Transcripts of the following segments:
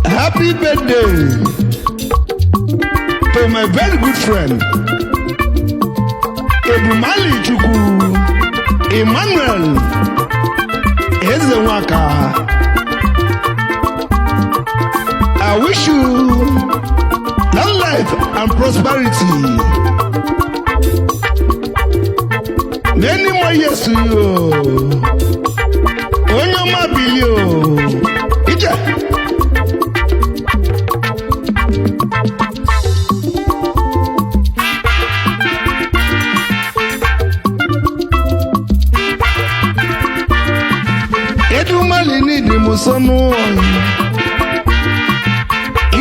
Happy birthday to my very good friend Tochukwu Emmanuel Ezenwaka. I wish you long life and prosperity. Many more years to you. Onyeoma bilio. Ije. Edumali need the musonu.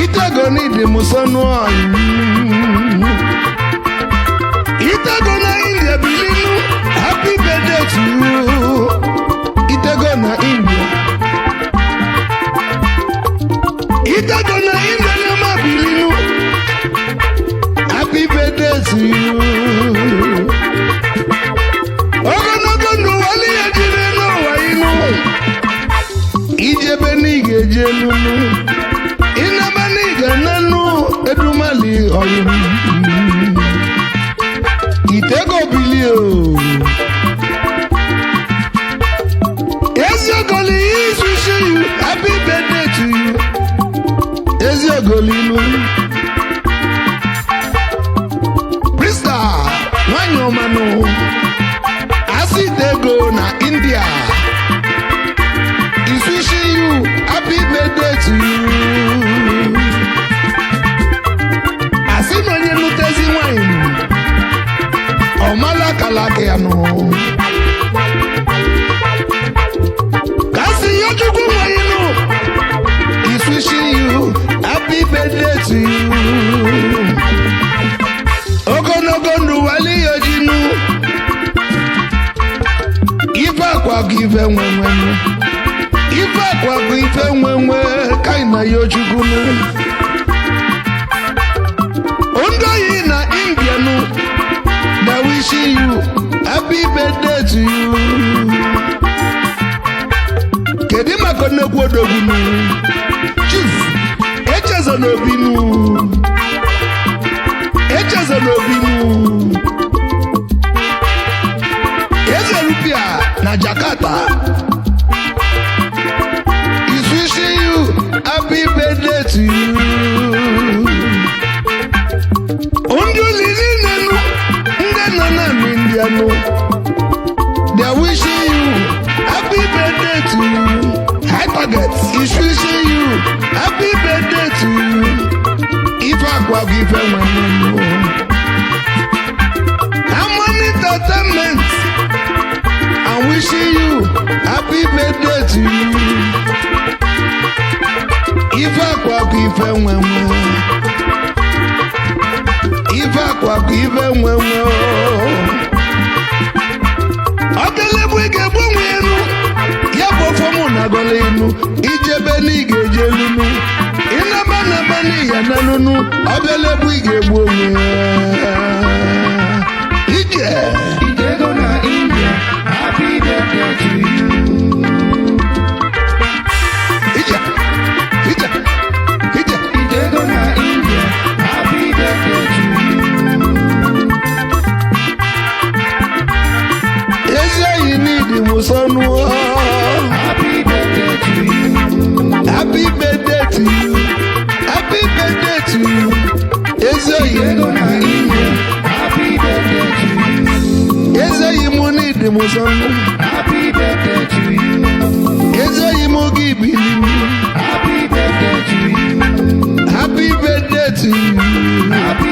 Itego need the musonu. Itego na India bilinu. Happy birthday to you. Itego na India. Itego na India na bilinu. Happy birthday to you. Ogonogo nuwali ejire no wainu. Ijebe nige jelunu. Inaba nige nanu edumali oyunu. Itego bilio. Eziogoli is wishing you happy birthday to you. Eziogoli no. Prista Onyeoma no. Itego na India is wishing you happy birthday to you. Asino nye nutezi wine Omala kalake ano Kasi yojuku wine is wishing you happy birthday to you. Ogonogondu wali yojinu Ifa kwa give mwenwe. Ifa kwa give mwenwe kaina Tochukwu. Ondo yi na India no. That wishing you happy birthday to you. Kedima kone kwodogu. Chief Echezo n'obinu. Echezo n'obinu. Na Jakarta is wishing you happy birthday to you. Undulili nenu ndenana Indiano. They are wishing you happy birthday to you. High target is wishing you happy birthday to you. If I could give them my name, Harmony Entertainment. I'm wishing you happy birthday to you. If I could give them If I could give them Okelebwe gebumwenu. Yabo fomuna golenu. Ijebe nige jelunu. Inabana bani yananunu. Okelebwe gebumwenu. Ije. Itego na India. Happy birthday to you. Itego na India. Happy birthday to you. Eze you need the musonu. Happy birthday to you. Happy birthday to you. Happy birthday to you. Eze you na India. Happy birthday to you. Eze you need the musonu. Happy birthday to you. Eze you give me. Happy birthday to you. Happy birthday to you. Happy